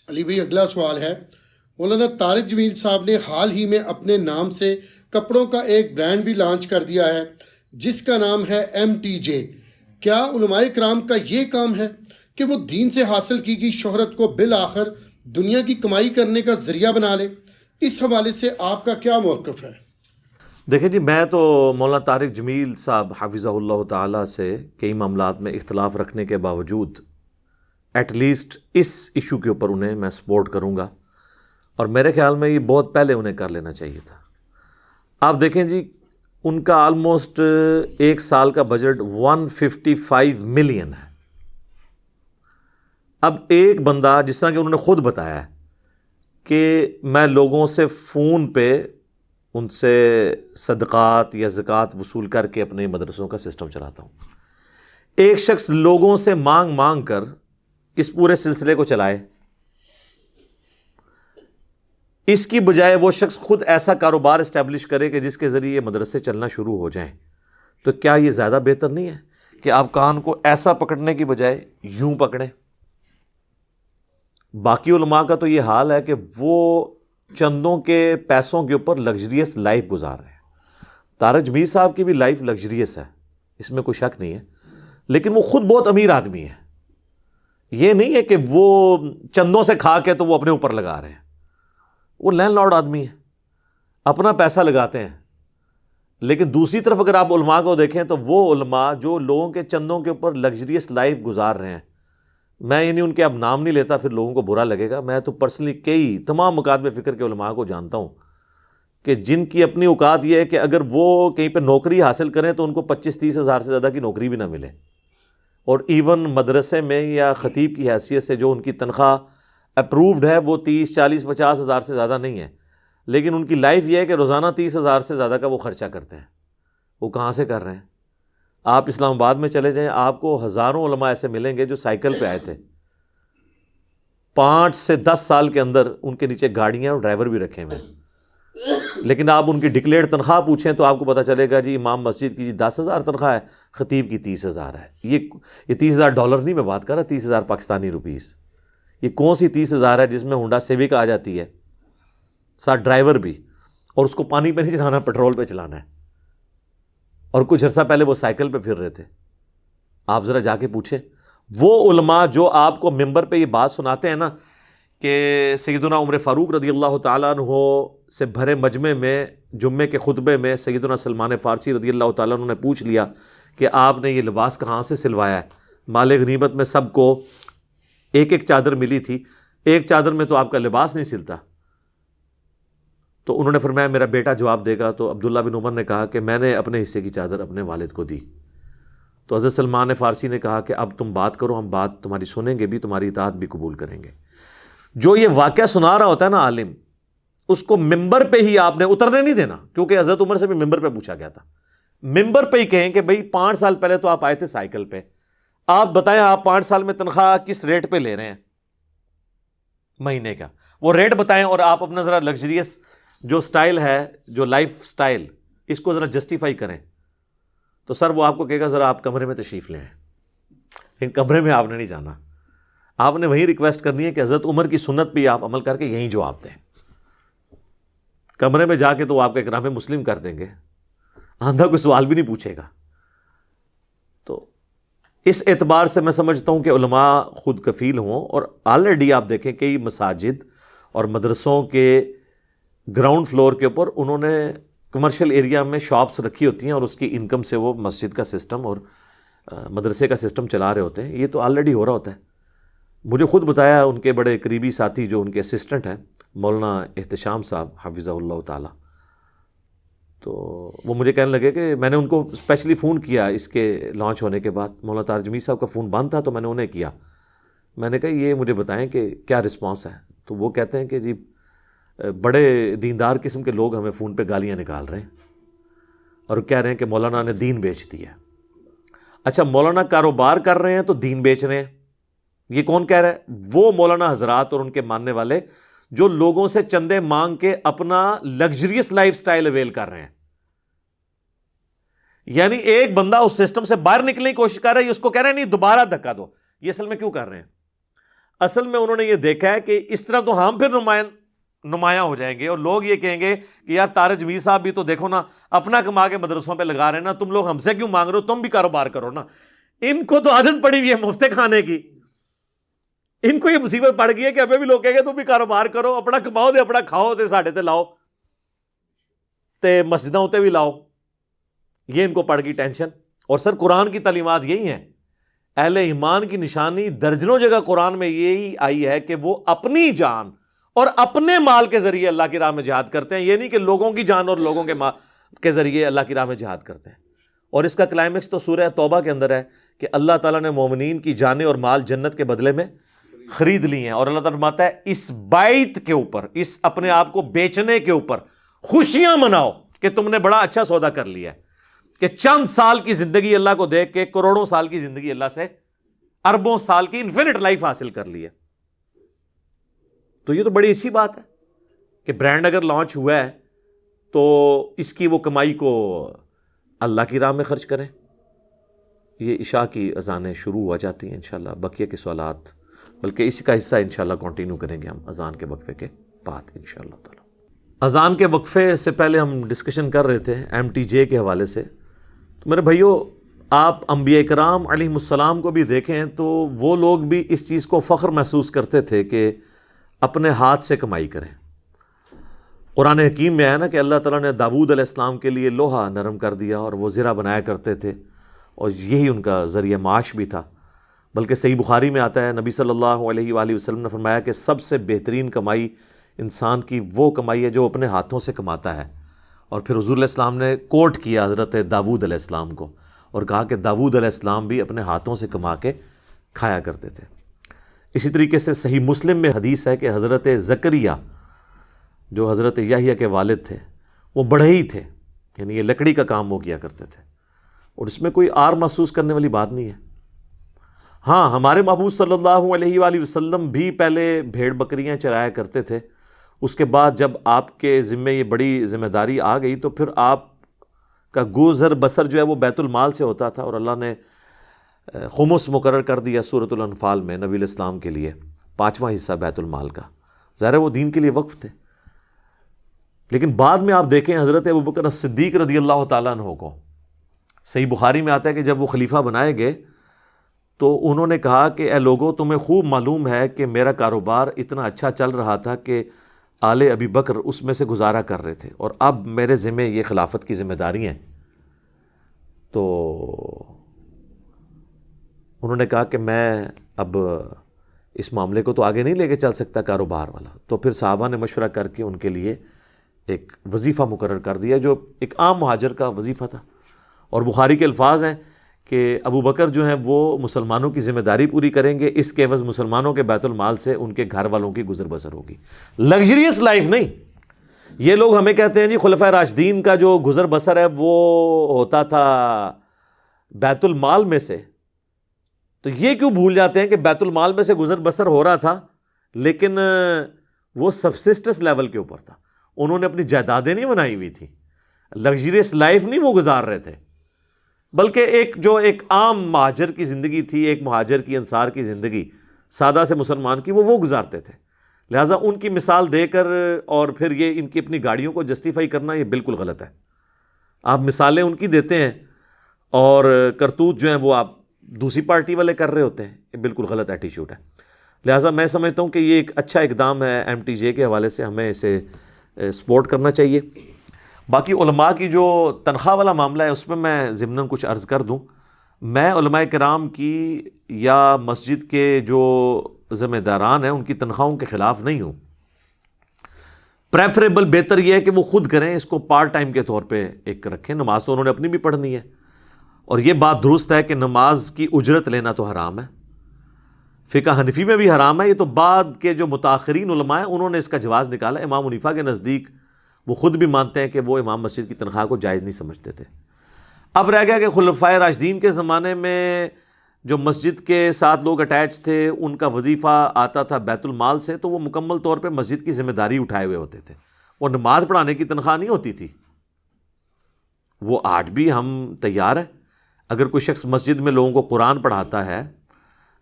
علی بھائی اگلا سوال ہے، مولانا طارق جمیل صاحب نے حال ہی میں اپنے نام سے کپڑوں کا ایک برانڈ بھی لانچ کر دیا ہے جس کا نام ہے MTJ۔ کیا علماء کرام کا یہ کام ہے کہ وہ دین سے حاصل کی گئی شہرت کو بالآخر دنیا کی کمائی کرنے کا ذریعہ بنا لے؟ اس حوالے سے آپ کا کیا موقف ہے؟ دیکھیں جی، میں تو مولانا طارق جمیل صاحب حفظہ اللہ تعالیٰ سے کئی معاملات میں اختلاف رکھنے کے باوجود ایٹ لیسٹ اس ایشو کے اوپر انہیں میں سپورٹ کروں گا، اور میرے خیال میں یہ بہت پہلے انہیں کر لینا چاہیے تھا۔ آپ دیکھیں جی، ان کا آلموسٹ ایک سال کا بجٹ 155 ملین ہے۔ اب ایک بندہ، جس طرح کہ انہوں نے خود بتایا ہے کہ میں لوگوں سے فون پہ ان سے صدقات یا زکوٰۃ وصول کر کے اپنے مدرسوں کا سسٹم چلاتا ہوں، ایک شخص لوگوں سے مانگ مانگ کر اس پورے سلسلے کو چلائے، اس کی بجائے وہ شخص خود ایسا کاروبار اسٹیبلش کرے کہ جس کے ذریعے یہ مدرسے چلنا شروع ہو جائیں، تو کیا یہ زیادہ بہتر نہیں ہے کہ آپ کان کو ایسا پکڑنے کی بجائے یوں پکڑیں؟ باقی علماء کا تو یہ حال ہے کہ وہ چندوں کے پیسوں کے اوپر لگژریس لائف گزار رہے ہیں۔ طارق جمیل صاحب کی بھی لائف لگژریس ہے، اس میں کوئی شک نہیں ہے، لیکن وہ خود بہت امیر آدمی ہے۔ یہ نہیں ہے کہ وہ چندوں سے کھا کے تو وہ اپنے اوپر لگا رہے ہیں، وہ لینڈ لارڈ آدمی ہے، اپنا پیسہ لگاتے ہیں۔ لیکن دوسری طرف اگر آپ علماء کو دیکھیں تو وہ علماء جو لوگوں کے چندوں کے اوپر لگژریس لائف گزار رہے ہیں، میں یعنی ان کے اب نام نہیں لیتا، پھر لوگوں کو برا لگے گا، میں تو پرسنلی کئی تمام مکاتب فکر کے علماء کو جانتا ہوں کہ جن کی اپنی اوقات یہ ہے کہ اگر وہ کہیں پہ نوکری حاصل کریں تو ان کو 25-30 ہزار سے زیادہ کی نوکری بھی نہ ملے، اور ایون مدرسے میں یا خطیب کی حیثیت سے جو ان کی تنخواہ اپرووڈ ہے وہ 30-40-50 ہزار سے زیادہ نہیں ہے، لیکن ان کی لائف یہ ہے کہ روزانہ 30 ہزار سے زیادہ کا وہ خرچہ کرتے ہیں۔ وہ کہاں سے کر رہے ہیں؟ آپ اسلام آباد میں چلے جائیں، آپ کو ہزاروں علماء ایسے ملیں گے جو سائیکل پہ آئے تھے، 5 سے 10 سال کے اندر ان کے نیچے گاڑیاں اور ڈرائیور بھی رکھے ہوئے ہیں، لیکن آپ ان کی ڈکلیئرڈ تنخواہ پوچھیں تو آپ کو پتہ چلے گا جی امام مسجد کی جی 10,000 تنخواہ ہے، خطیب کی 30,000 ہے۔ یہ 30,000 ڈالر نہیں میں بات کر رہا، 30,000 پاکستانی روپیز۔ یہ کون سی 30,000 ہے جس میں ہونڈا سیوک آ جاتی ہے، ساتھ ڈرائیور بھی، اور اس کو پانی پہ نہیں چلانا، پیٹرول پہ چلانا ہے، اور کچھ عرصہ پہلے وہ سائیکل پہ پھر رہے تھے۔ آپ ذرا جا کے پوچھیں وہ علماء جو آپ کو ممبر پہ یہ بات سناتے ہیں نا کہ سیدنا عمر فاروق رضی اللہ تعالیٰ عنہ سے بھرے مجمع میں جمعے کے خطبے میں سیدنا سلمان فارسی رضی اللہ تعالیٰ عنہ نے پوچھ لیا کہ آپ نے یہ لباس کہاں سے سلوایا ہے؟ مال غنیمت میں سب کو ایک ایک چادر ملی تھی، ایک چادر میں تو آپ کا لباس نہیں سلتا۔ تو انہوں نے فرمایا میرا بیٹا جواب دے گا، تو عبداللہ بن عمر نے کہا کہ میں نے اپنے حصے کی چادر اپنے والد کو دی۔ تو حضرت سلمان فارسی نے کہا کہ اب تم بات کرو، ہم بات تمہاری سنیں گے بھی، تمہاری اطاعت بھی قبول کریں گے۔ جو یہ واقعہ سنا رہا ہوتا ہے نا عالم، اس کو ممبر پہ ہی آپ نے اترنے نہیں دینا، کیونکہ حضرت عمر سے بھی ممبر پہ پوچھا گیا تھا۔ ممبر پہ ہی کہیں کہ بھئی 5 سال پہلے تو آپ آئے تھے سائیکل پہ، آپ بتائیں آپ 5 سال میں تنخواہ کس ریٹ پہ لے رہے ہیں مہینے کا، وہ ریٹ بتائیں، اور آپ اپنا ذرا لگژریس جو سٹائل ہے، جو لائف سٹائل، اس کو ذرا جسٹیفائی کریں۔ تو سر وہ آپ کو کہے گا ذرا آپ کمرے میں تشریف لیں، لیکن کمرے میں آپ نے نہیں جانا، آپ نے وہی ریکویسٹ کرنی ہے کہ حضرت عمر کی سنت پہ آپ عمل کر کے یہیں جواب دیں۔ کمرے میں جا کے تو آپ کا اکرام مسلم کر دیں گے، آندھا کوئی سوال بھی نہیں پوچھے گا۔ تو اس اعتبار سے میں سمجھتا ہوں کہ علماء خود کفیل ہوں، اور آلریڈی آپ دیکھیں کئی مساجد اور مدرسوں کے گراؤنڈ فلور کے اوپر انہوں نے کمرشل ایریا میں شاپس رکھی ہوتی ہیں، اور اس کی انکم سے وہ مسجد کا سسٹم اور مدرسے کا سسٹم چلا رہے ہوتے ہیں۔ یہ تو آلریڈی ہو رہا ہوتا ہے۔ مجھے خود بتایا ان کے بڑے قریبی ساتھی جو ان کے اسسٹنٹ ہیں، مولانا احتشام صاحب حفظہ اللہ تعالی، تو وہ مجھے کہنے لگے کہ میں نے ان کو اسپیشلی فون کیا اس کے لانچ ہونے کے بعد، مولانا طارق جمیل صاحب کا فون بند تھا تو میں نے انہیں کیا، میں نے کہا یہ مجھے بتائیں کہ کیا رسپانس ہے؟ تو وہ کہتے ہیں کہ جی بڑے دیندار قسم کے لوگ ہمیں فون پہ گالیاں نکال رہے ہیں اور کہہ رہے ہیں کہ مولانا نے دین بیچ دیا۔ اچھا، مولانا کاروبار کر رہے ہیں تو دین بیچ رہے ہیں، یہ کون کہہ رہا ہے؟ وہ مولانا حضرات اور ان کے ماننے والے جو لوگوں سے چندے مانگ کے اپنا لگژریس لائف سٹائل اویل کر رہے ہیں۔ یعنی ایک بندہ اس سسٹم سے باہر نکلنے کی کوشش کر رہا ہے، اس کو کہہ رہے ہیں نہیں دوبارہ دھکا دو، یہ اصل میں کیوں کر رہے ہیں؟ اصل میں انہوں نے یہ دیکھا ہے کہ اس طرح تو ہم پھر نمایاں ہو جائیں گے، اور لوگ یہ کہیں گے کہ یار طارق جمیل صاحب بھی تو دیکھو نا اپنا کما کے مدرسوں پہ لگا رہے ہیں نا، تم لوگ ہم سے کیوں مانگ رہے ہو، تم بھی کاروبار کرو نا۔ ان کو تو عادت پڑی ہوئی ہے مفت کھانے کی، ان کو یہ مصیبت پڑ گئی ہے کہ ابھی بھی لوگ کہیں گے تم بھی کاروبار کرو، اپنا کماؤ دے، اپنا کھاؤ دے، ساڈے تے لاؤ تے مسجدوں تے بھی لاؤ۔ یہ ان کو پڑ گئی ٹینشن۔ اور سر قرآن کی تعلیمات یہی ہیں، اہل ایمان کی نشانی درجنوں جگہ قرآن میں یہی آئی ہے کہ وہ اپنی جان اور اپنے مال کے ذریعے اللہ کی راہ میں جہاد کرتے ہیں، یہ نہیں کہ لوگوں کی جان اور لوگوں کے مال کے ذریعے اللہ کی راہ میں جہاد کرتے ہیں۔ اور اس کا کلائمیکس تو سورہ توبہ کے اندر ہے کہ اللہ تعالیٰ نے مومنین کی جانیں اور مال جنت کے بدلے میں خرید لی ہیں، اور اللہ تعالیٰ فرماتا ہے اس بائت کے اوپر، اس اپنے آپ کو بیچنے کے اوپر خوشیاں مناؤ کہ تم نے بڑا اچھا سودا کر لیا ہے، کہ چند سال کی زندگی اللہ کو دیکھ کے کروڑوں سال کی زندگی اللہ سے، اربوں سال کی انفینٹ لائف حاصل کر لی ہے۔ تو یہ تو بڑی اچھی بات ہے کہ برانڈ اگر لانچ ہوا ہے تو اس کی وہ کمائی کو اللہ کی راہ میں خرچ کریں۔ یہ عشاء کی اذانیں شروع ہو جاتی ہیں انشاءاللہ، بقیہ کے سوالات بلکہ اس کا حصہ انشاءاللہ کنٹینیو کریں گے ہم اذان کے وقفے کے بعد انشاءاللہ تعالی۔ اذان کے وقفے سے پہلے ہم ڈسکشن کر رہے تھے MTJ کے حوالے سے۔ تو میرے بھائیو، آپ انبیاء کرام علیہ السلام کو بھی دیکھیں تو وہ لوگ بھی اس چیز کو فخر محسوس کرتے تھے کہ اپنے ہاتھ سے کمائی کریں۔ قرآن حکیم میں ہے نا کہ اللہ تعالیٰ نے داؤد علیہ السلام کے لیے لوہا نرم کر دیا اور وہ زرہ بنایا کرتے تھے، اور یہی ان کا ذریعہ معاش بھی تھا۔ بلکہ صحیح بخاری میں آتا ہے، نبی صلی اللہ علیہ وآلہ وسلم نے فرمایا کہ سب سے بہترین کمائی انسان کی وہ کمائی ہے جو اپنے ہاتھوں سے کماتا ہے۔ اور پھر حضور علیہ السلام نے کوٹ کیا حضرت داؤد علیہ السلام کو اور کہا کہ داؤد علیہ السلام بھی اپنے ہاتھوں سے کما کے کھایا کرتے تھے۔ اسی طریقے سے صحیح مسلم میں حدیث ہے کہ حضرت زکریا جو حضرت یحییٰ کے والد تھے وہ بڑھئی تھے، یعنی یہ لکڑی کا کام وہ کیا کرتے تھے، اور اس میں کوئی آر محسوس کرنے والی بات نہیں ہے۔ ہاں، ہمارے محبوب صلی اللہ علیہ وآلہ وسلم بھی پہلے بھیڑ بکریاں چرایا کرتے تھے، اس کے بعد جب آپ کے ذمے یہ بڑی ذمہ داری آ گئی تو پھر آپ کا گزر بسر جو ہے وہ بیت المال سے ہوتا تھا، اور اللہ نے خمس مقرر کر دیا سورۃ الانفال میں نبی علیہ السلام کے لیے 5واں حصہ بیت المال کا۔ ظاہر ہے وہ دین کے لیے وقف تھے، لیکن بعد میں آپ دیکھیں حضرت ابوبکر صدیق رضی اللہ تعالیٰ عنہ کو، صحیح بخاری میں آتا ہے کہ جب وہ خلیفہ بنائے گئے تو انہوں نے کہا کہ اے لوگوں، تمہیں خوب معلوم ہے کہ میرا کاروبار اتنا اچھا چل رہا تھا کہ آل ابی بکر اس میں سے گزارا کر رہے تھے، اور اب میرے ذمہ یہ خلافت کی ذمہ داری ہیں۔ تو انہوں نے کہا کہ میں اب اس معاملے کو تو آگے نہیں لے کے چل سکتا کاروبار والا، تو پھر صحابہ نے مشورہ کر کے ان کے لیے ایک وظیفہ مقرر کر دیا جو ایک عام مہاجر کا وظیفہ تھا۔ اور بخاری کے الفاظ ہیں کہ ابو بکر جو ہیں وہ مسلمانوں کی ذمہ داری پوری کریں گے، اس کے عوض مسلمانوں کے بیت المال سے ان کے گھر والوں کی گزر بسر ہوگی۔ لگژریس لائف نہیں۔ یہ لوگ ہمیں کہتے ہیں جی خلفائے راشدین کا جو گزر بسر ہے وہ ہوتا تھا بیت المال میں سے، تو یہ کیوں بھول جاتے ہیں کہ بیت المال میں سے گزر بسر ہو رہا تھا لیکن وہ سبسسٹنس لیول کے اوپر تھا، انہوں نے اپنی جائیدادیں نہیں بنائی ہوئی تھی، لگژریس لائف نہیں وہ گزار رہے تھے، بلکہ ایک عام مہاجر کی زندگی تھی، ایک مہاجر کی انصار کی زندگی سادہ سے مسلمان کی وہ گزارتے تھے۔ لہٰذا ان کی مثال دے کر اور پھر یہ ان کی اپنی گاڑیوں کو جسٹیفائی کرنا یہ بالکل غلط ہے۔ آپ مثالیں ان کی دیتے ہیں اور کرتوت جو ہیں وہ آپ دوسری پارٹی والے کر رہے ہوتے ہیں، یہ بالکل غلط ایٹیچیوڈ ہے۔ لہٰذا میں سمجھتا ہوں کہ یہ ایک اچھا اقدام ہے MTJ کے حوالے سے، ہمیں اسے سپورٹ کرنا چاہیے۔ باقی علماء کی جو تنخواہ والا معاملہ ہے اس میں میں ضمناً کچھ عرض کر دوں، میں علماء کرام کی یا مسجد کے جو ذمہ داران ہیں ان کی تنخواہوں کے خلاف نہیں ہوں۔ پریفریبل بہتر یہ ہے کہ وہ خود کریں، اس کو پارٹ ٹائم کے طور پہ ایک رکھیں۔ نماز تو انہوں نے اپنی بھی پڑھنی ہے، اور یہ بات درست ہے کہ نماز کی اجرت لینا تو حرام ہے، فقہ حنفی میں بھی حرام ہے۔ یہ تو بعد کے جو متاخرین علماء ہیں انہوں نے اس کا جواز نکالا۔ امام حنیفہ کے نزدیک وہ خود بھی مانتے ہیں کہ وہ امام مسجد کی تنخواہ کو جائز نہیں سمجھتے تھے۔ اب رہ گیا کہ خلفائے راشدین کے زمانے میں جو مسجد کے ساتھ لوگ اٹیچ تھے ان کا وظیفہ آتا تھا بیت المال سے، تو وہ مکمل طور پہ مسجد کی ذمہ داری اٹھائے ہوئے ہوتے تھے، وہ نماز پڑھانے کی تنخواہ نہیں ہوتی تھی۔ وہ آج بھی ہم تیار ہیں، اگر کوئی شخص مسجد میں لوگوں کو قرآن پڑھاتا ہے،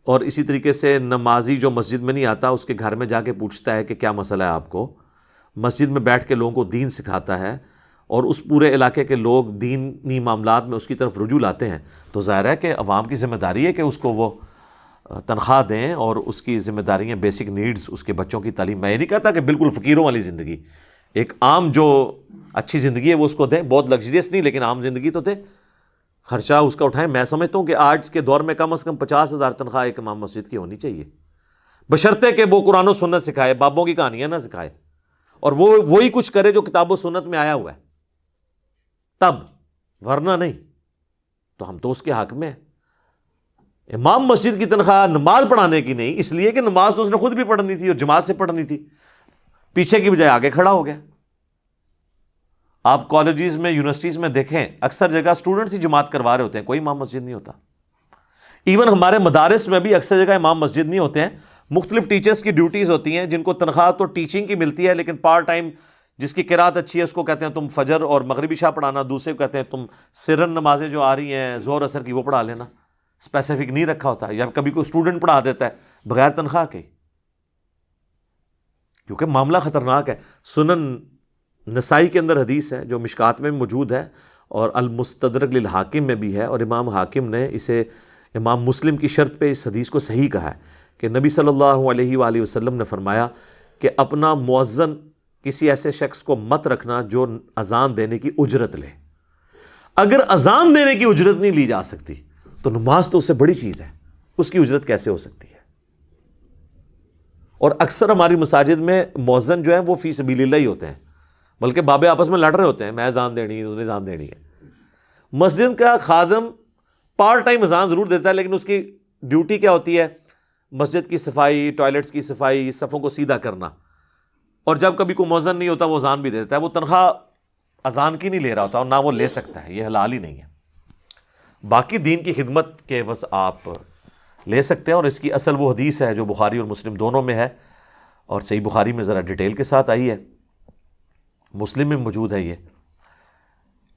اور اسی طریقے سے نمازی جو مسجد میں نہیں آتا اس کے گھر میں جا کے پوچھتا ہے کہ کیا مسئلہ ہے آپ کو، مسجد میں بیٹھ کے لوگوں کو دین سکھاتا ہے اور اس پورے علاقے کے لوگ دینی معاملات میں اس کی طرف رجوع لاتے ہیں، تو ظاہر ہے کہ عوام کی ذمہ داری ہے کہ اس کو وہ تنخواہ دیں اور اس کی ذمہ داریاں بیسک نیڈز، اس کے بچوں کی تعلیم. میں یہ نہیں کہتا کہ بالکل فقیروں والی زندگی، ایک عام جو اچھی زندگی ہے وہ اس کو دیں، بہت لگژریس نہیں لیکن عام زندگی تو دیں، خرچہ اس کا اٹھائیں. میں سمجھتا ہوں کہ آج کے دور میں کم از کم 50,000 تنخواہ ایک امام مسجد کی ہونی چاہیے، بشرطے کہ وہ قرآن و سنت سکھائے، بابوں کی کہانیاں نہ سکھائے، اور وہ وہی کچھ کرے جو کتاب و سنت میں آیا ہوا ہے، تب، ورنہ نہیں تو ہم تو اس کے حق میں ہیں. امام مسجد کی تنخواہ نماز پڑھانے کی نہیں، اس لیے کہ نماز تو اس نے خود بھی پڑھنی تھی اور جماعت سے پڑھنی تھی، پیچھے کی بجائے آگے کھڑا ہو گیا. آپ کالجز میں، یونیورسٹیز میں دیکھیں، اکثر جگہ اسٹوڈنٹس ہی جماعت کروا رہے ہوتے ہیں، کوئی امام مسجد نہیں ہوتا. ایون ہمارے مدارس میں بھی اکثر جگہ امام مسجد نہیں ہوتے ہیں، مختلف ٹیچرز کی ڈیوٹیز ہوتی ہیں جن کو تنخواہ تو ٹیچنگ کی ملتی ہے، لیکن پارٹ ٹائم جس کی قرات اچھی ہے اس کو کہتے ہیں تم فجر اور مغربی عشاء پڑھانا، دوسرے کو کہتے ہیں تم سرن نمازیں جو آ رہی ہیں ظہر اثر کی وہ پڑھا لینا. اسپیسیفک نہیں رکھا ہوتا، یا کبھی کوئی اسٹوڈنٹ پڑھا دیتا ہے بغیر تنخواہ کے، کیونکہ معاملہ خطرناک ہے. سنن نسائی کے اندر حدیث ہے جو مشکات میں موجود ہے اور المستدرک للحاکم میں بھی ہے، اور امام حاکم نے اسے امام مسلم کی شرط پہ اس حدیث کو صحیح کہا ہے کہ نبی صلی اللہ علیہ وآلہ وسلم نے فرمایا کہ اپنا مؤذن کسی ایسے شخص کو مت رکھنا جو اذان دینے کی اجرت لے. اگر اذان دینے کی اجرت نہیں لی جا سکتی تو نماز تو اس سے بڑی چیز ہے، اس کی اجرت کیسے ہو سکتی ہے؟ اور اکثر ہماری مساجد میں مؤذن جو ہیں وہ فی سبیل اللہ ہی ہوتے ہیں، بلکہ بابے آپس میں لڑ رہے ہوتے ہیں، میں اذان دینی ہے، انہیں اذان دینی ہے. مسجد کا خادم پارٹ ٹائم اذان ضرور دیتا ہے، لیکن اس کی ڈیوٹی کیا ہوتی ہے؟ مسجد کی صفائی، ٹوائلٹس کی صفائی، صفوں کو سیدھا کرنا. اور جب کبھی کوئی مؤذن نہیں ہوتا وہ اذان بھی دیتا ہے، وہ تنخواہ اذان کی نہیں لے رہا ہوتا اور نہ وہ لے سکتا ہے، یہ حلال ہی نہیں ہے. باقی دین کی خدمت کے عوض آپ لے سکتے ہیں، اور اس کی اصل وہ حدیث ہے جو بخاری اور مسلم دونوں میں ہے، اور صحیح بخاری میں ذرا ڈیٹیل کے ساتھ آئی ہے، مسلم میں موجود ہے یہ،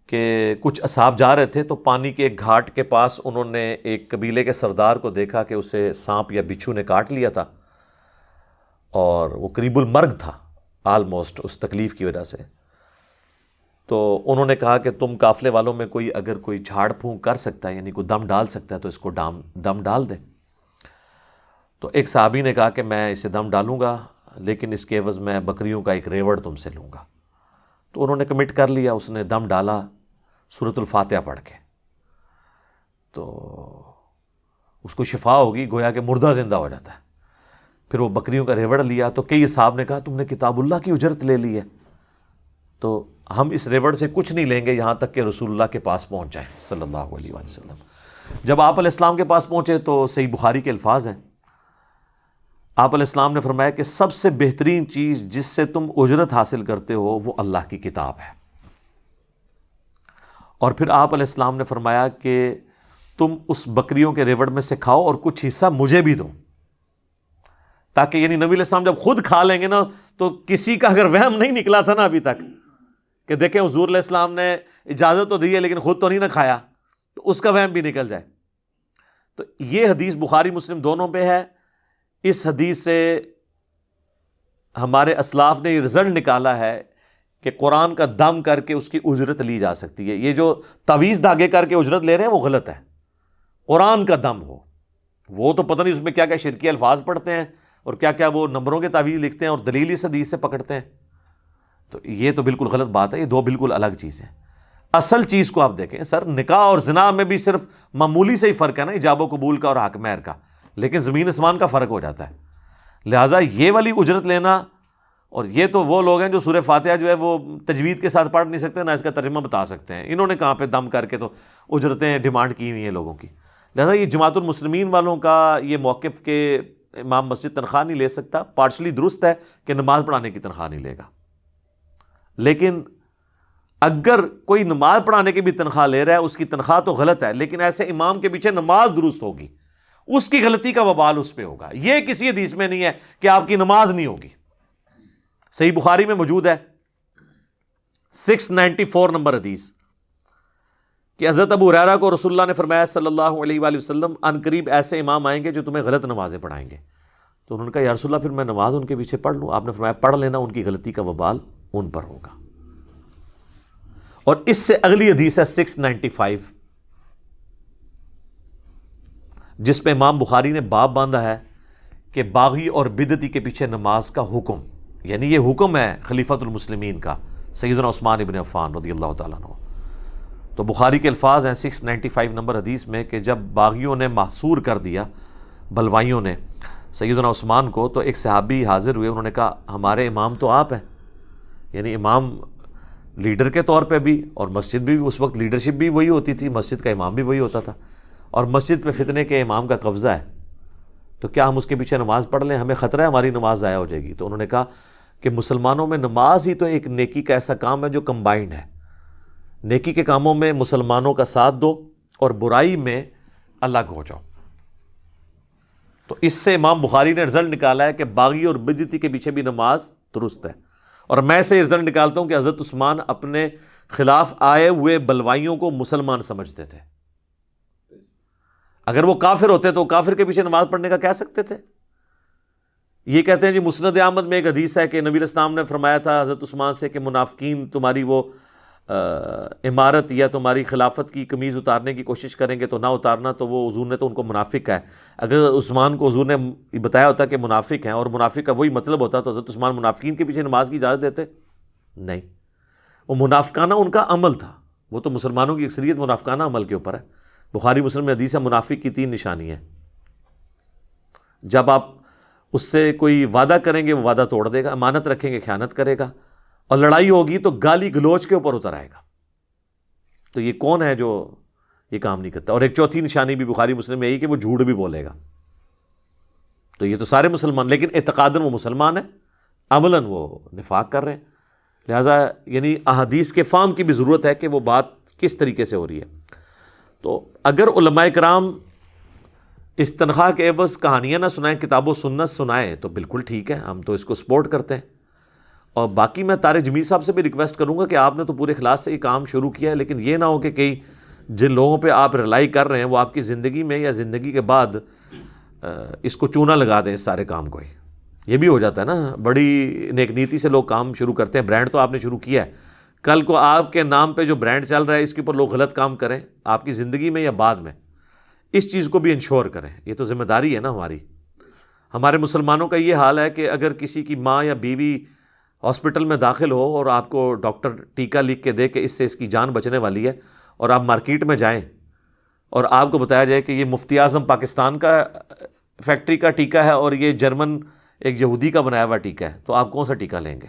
کہ کچھ اصحاب جا رہے تھے تو پانی کے ایک گھاٹ کے پاس انہوں نے ایک قبیلے کے سردار کو دیکھا کہ اسے سانپ یا بچھو نے کاٹ لیا تھا اور وہ قریب المرگ تھا آلموسٹ اس تکلیف کی وجہ سے. تو انہوں نے کہا کہ تم قافلے والوں میں کوئی اگر کوئی جھاڑ پھونک کر سکتا ہے، یعنی کوئی دم ڈال سکتا ہے تو اس کو دم ڈال دے. تو ایک صحابی نے کہا کہ میں اسے دم ڈالوں گا لیکن اس کے عوض میں بکریوں کا ایک ریوڑ تم سے لوں گا. تو انہوں نے کمٹ کر لیا، اس نے دم ڈالا سورۃ الفاتحہ پڑھ کے، تو اس کو شفا ہوگی، گویا کہ مردہ زندہ ہو جاتا ہے. پھر وہ بکریوں کا ریوڑ لیا تو کئی صاحب نے کہا تم نے کتاب اللہ کی اجرت لے لی ہے، تو ہم اس ریوڑ سے کچھ نہیں لیں گے یہاں تک کہ رسول اللہ کے پاس پہنچ جائیں صلی اللہ علیہ وآلہ وسلم. جب آپ علیہ السلام کے پاس پہنچے تو صحیح بخاری کے الفاظ ہیں، آپ علیہ السلام نے فرمایا کہ سب سے بہترین چیز جس سے تم اجرت حاصل کرتے ہو وہ اللہ کی کتاب ہے. اور پھر آپ علیہ السلام نے فرمایا کہ تم اس بکریوں کے ریوڑ میں سے کھاؤ اور کچھ حصہ مجھے بھی دو، تاکہ یعنی نبی علیہ السلام جب خود کھا لیں گے نا تو کسی کا اگر وہم نہیں نکلا تھا نا ابھی تک کہ دیکھیں حضور علیہ السلام نے اجازت تو دی ہے لیکن خود تو نہیں نہ کھایا، تو اس کا وہم بھی نکل جائے. تو یہ حدیث بخاری مسلم دونوں پہ ہے. اس حدیث سے ہمارے اسلاف نے یہ رزلٹ نکالا ہے کہ قرآن کا دم کر کے اس کی اجرت لی جا سکتی ہے. یہ جو تعویذ دھاگے کر کے اجرت لے رہے ہیں وہ غلط ہے. قرآن کا دم ہو، وہ تو پتہ نہیں اس میں کیا کیا شرکی الفاظ پڑھتے ہیں اور کیا کیا وہ نمبروں کے تعویذ لکھتے ہیں اور دلیل اس حدیث سے پکڑتے ہیں، تو یہ تو بالکل غلط بات ہے. یہ دو بالکل الگ چیزیں. اصل چیز کو آپ دیکھیں سر، نکاح اور زنا میں بھی صرف معمولی سے ہی فرق ہے نا، ایجاب و قبول کا اور حق مہر کا، لیکن زمین آسمان کا فرق ہو جاتا ہے. لہٰذا یہ والی اجرت لینا، اور یہ تو وہ لوگ ہیں جو سورہ فاتحہ جو ہے وہ تجوید کے ساتھ پڑھ نہیں سکتے نہ اس کا ترجمہ بتا سکتے ہیں، انہوں نے کہاں پہ دم کر کے تو اجرتیں ڈیمانڈ کی ہوئی ہیں لوگوں کی. لہٰذا یہ جماعت المسلمین والوں کا یہ موقف کہ امام مسجد تنخواہ نہیں لے سکتا پارشلی درست ہے کہ نماز پڑھانے کی تنخواہ نہیں لے گا، لیکن اگر کوئی نماز پڑھانے کی بھی تنخواہ لے رہا ہے اس کی تنخواہ تو غلط ہے، لیکن ایسے امام کے پیچھے نماز درست ہوگی، اس کی غلطی کا وبال اس پہ ہوگا. یہ کسی حدیث میں نہیں ہے کہ آپ کی نماز نہیں ہوگی. صحیح بخاری میں موجود ہے 694 نمبر حدیث کہ حضرت ابو ہریرہ کو رسول اللہ نے فرمایا صلی اللہ علیہ وآلہ وسلم ان قریب ایسے امام آئیں گے جو تمہیں غلط نمازیں پڑھائیں گے. تو انہوں نے کہا یا رسول اللہ پھر میں نماز ان کے پیچھے پڑھ لوں؟ آپ نے فرمایا پڑھ لینا، ان کی غلطی کا وبال ان پر ہوگا. اور اس سے اگلی حدیث ہے 695 جس پہ امام بخاری نے باب باندھا ہے کہ باغی اور بدعتی کے پیچھے نماز کا حکم، یعنی یہ حکم ہے خلیفۃ المسلمین کا سیدنا عثمان ابن عفان رضی اللہ تعالیٰ عنہ. تو بخاری کے الفاظ ہیں 695 نمبر حدیث میں کہ جب باغیوں نے محصور کر دیا، بلوائیوں نے سیدنا عثمان کو، تو ایک صحابی حاضر ہوئے، انہوں نے کہا ہمارے امام تو آپ ہیں، یعنی امام لیڈر کے طور پہ بھی، اور مسجد بھی اس وقت لیڈرشپ بھی وہی ہوتی تھی، مسجد کا امام بھی وہی ہوتا تھا، اور مسجد پہ فتنے کے امام کا قبضہ ہے، تو کیا ہم اس کے پیچھے نماز پڑھ لیں؟ ہمیں خطرہ ہے ہماری نماز ضائع ہو جائے گی. تو انہوں نے کہا کہ مسلمانوں میں نماز ہی تو ایک نیکی کا ایسا کام ہے جو کمبائنڈ ہے. نیکی کے کاموں میں مسلمانوں کا ساتھ دو اور برائی میں الگ ہو جاؤ. تو اس سے امام بخاری نے رزلٹ نکالا ہے کہ باغی اور بدعتی کے پیچھے بھی نماز درست ہے. اور میں سے رزلٹ نکالتا ہوں کہ حضرت عثمان اپنے خلاف آئے ہوئے بلوائیوں کو مسلمان سمجھتے تھے. اگر وہ کافر ہوتے تو کافر کے پیچھے نماز پڑھنے کا کہہ سکتے تھے. یہ کہتے ہیں جی مسند احمد میں ایک حدیث ہے کہ نبی علیہ السلام نے فرمایا تھا حضرت عثمان سے کہ منافقین تمہاری وہ امارت یا تمہاری خلافت کی قمیض اتارنے کی کوشش کریں گے تو نہ اتارنا، تو وہ حضور نے تو ان کو منافق کہا ہے. اگر عثمان کو حضور نے بتایا ہوتا کہ منافق ہیں اور منافق کا وہی مطلب ہوتا تو حضرت عثمان منافقین کے پیچھے نماز کی اجازت دیتے؟ نہیں. وہ منافقانہ ان کا عمل تھا، وہ تو مسلمانوں کی اکثریت منافقانہ عمل کے اوپر ہے. بخاری مسلم میں حدیث ہے منافق کی 3 نشانی ہیں. جب آپ اس سے کوئی وعدہ کریں گے وہ وعدہ توڑ دے گا، امانت رکھیں گے خیانت کرے گا، اور لڑائی ہوگی تو گالی گلوچ کے اوپر اتر آئے گا. تو یہ کون ہے جو یہ کام نہیں کرتا؟ اور ایک چوتھی نشانی بھی بخاری مسلم میں یہی کہ وہ جھوٹ بھی بولے گا. تو یہ تو سارے مسلمان، لیکن اعتقاداً وہ مسلمان ہیں، عملاً وہ نفاق کر رہے ہیں. لہٰذا یعنی احادیث کے فہم کی بھی ضرورت ہے کہ وہ بات کس طریقے سے ہو رہی ہے. تو اگر علماء کرام اس تنخواہ کے عوض کہانیاں نہ سنائیں، کتاب و سنت سنائیں تو بالکل ٹھیک ہے، ہم تو اس کو سپورٹ کرتے ہیں. اور باقی میں طارق جمیل صاحب سے بھی ریکویسٹ کروں گا کہ آپ نے تو پورے اخلاص سے یہ کام شروع کیا ہے، لیکن یہ نہ ہو کہ کئی جن لوگوں پہ آپ رلائی کر رہے ہیں وہ آپ کی زندگی میں یا زندگی کے بعد اس کو چونا لگا دیں اس سارے کام کو. یہ بھی ہو جاتا ہے نا، بڑی نیک نیتی سے لوگ کام شروع کرتے ہیں. برانڈ تو آپ نے شروع کیا ہے، کل کو آپ کے نام پہ جو برانڈ چل رہا ہے اس کے اوپر لوگ غلط کام کریں آپ کی زندگی میں یا بعد میں، اس چیز کو بھی انشور کریں. یہ تو ذمہ داری ہے نا ہماری. ہمارے مسلمانوں کا یہ حال ہے کہ اگر کسی کی ماں یا بیوی ہاسپٹل میں داخل ہو اور آپ کو ڈاکٹر ٹیکہ لکھ کے دے کہ اس سے اس کی جان بچنے والی ہے، اور آپ مارکیٹ میں جائیں اور آپ کو بتایا جائے کہ یہ مفتی اعظم پاکستان کا فیکٹری کا ٹیکہ ہے اور یہ جرمن ایک یہودی کا بنایا ہوا ٹیکہ ہے، تو آپ کون سا ٹیکہ لیں گے؟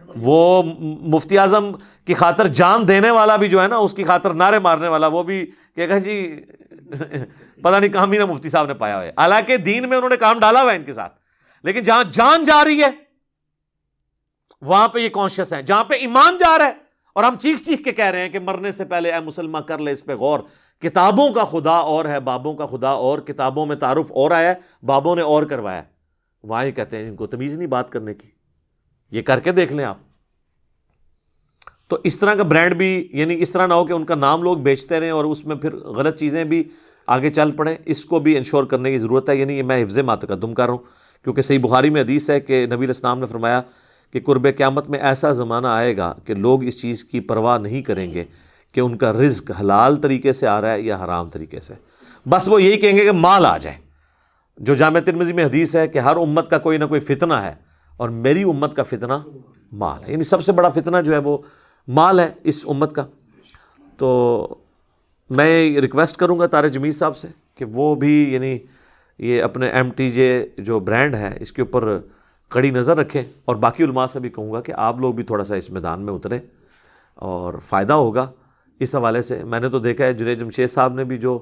وہ مفتی اعظم کی خاطر جان دینے والا بھی جو ہے نا، اس کی خاطر نعرے مارنے والا وہ بھی کہے گا جی پتہ نہیں کام ہی نہ مفتی صاحب نے پایا ہوا ہے. حالانکہ دین میں انہوں نے کام ڈالا ہوا ہے ان کے ساتھ، لیکن جہاں جان جا رہی ہے وہاں پہ یہ کانشیس ہیں. جہاں پہ ایمان جا رہا ہے اور ہم چیخ چیخ کے کہہ رہے ہیں کہ مرنے سے پہلے اے مسلمان کر لے اس پہ غور، کتابوں کا خدا اور ہے بابوں کا خدا اور، کتابوں میں تعارف اور آیا ہے بابوں نے اور کروایا ہے، وہاں یہ کہتے ہیں ان کو تمیز نہیں بات کرنے کی. یہ کر کے دیکھ لیں آپ. تو اس طرح کا برانڈ بھی، یعنی اس طرح نہ ہو کہ ان کا نام لوگ بیچتے رہیں اور اس میں پھر غلط چیزیں بھی آگے چل پڑیں. اس کو بھی انشور کرنے کی ضرورت ہے. یعنی یہ میں حفظ ما تقدم کر رہا ہوں کیونکہ صحیح بخاری میں حدیث ہے کہ نبی علیہ السلام نے فرمایا کہ قرب قیامت میں ایسا زمانہ آئے گا کہ لوگ اس چیز کی پرواہ نہیں کریں گے کہ ان کا رزق حلال طریقے سے آ رہا ہے یا حرام طریقے سے، بس وہ یہی کہیں گے کہ مال آ جائے. جو جامع ترمذی میں حدیث ہے کہ ہر امت کا کوئی نہ کوئی فتنہ ہے اور میری امت کا فتنہ مال ہے. یعنی سب سے بڑا فتنہ جو ہے وہ مال ہے اس امت کا. تو میں ریکویسٹ کروں گا طارق جمیل صاحب سے کہ وہ بھی یعنی یہ اپنے MTJ جو برانڈ ہے اس کے اوپر کڑی نظر رکھیں، اور باقی علماء سے بھی کہوں گا کہ آپ لوگ بھی تھوڑا سا اس میدان میں اتریں اور فائدہ ہوگا اس حوالے سے. میں نے تو دیکھا ہے جنید جمشید صاحب نے بھی جو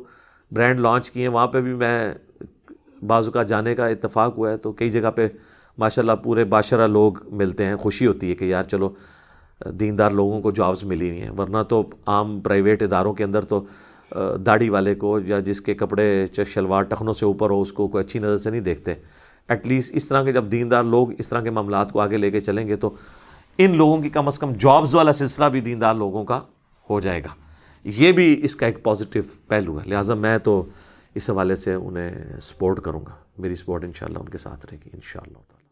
برانڈ لانچ کیے ہیں وہاں پہ بھی میں بعض اوقات جانے کا اتفاق ہوا ہے، تو کئی جگہ پہ ماشاءاللہ پورے باشرہ لوگ ملتے ہیں. خوشی ہوتی ہے کہ یار چلو دیندار لوگوں کو جابز ملی ہوئی ہیں، ورنہ تو عام پرائیویٹ اداروں کے اندر تو داڑھی والے کو یا جس کے کپڑے شلوار ٹخنوں سے اوپر ہو اس کو کوئی اچھی نظر سے نہیں دیکھتے. ایٹ لیسٹ اس طرح کے جب دیندار لوگ اس طرح کے معاملات کو آگے لے کے چلیں گے تو ان لوگوں کی کم از کم جابز والا سلسلہ بھی دیندار لوگوں کا ہو جائے گا. یہ بھی اس کا ایک پازیٹیو پہلو ہے. لہٰذا میں تو اس حوالے سے انہیں سپورٹ کروں گا. میری سپورٹ انشاءاللہ ان کے ساتھ رہے گی انشاءاللہ تعالی.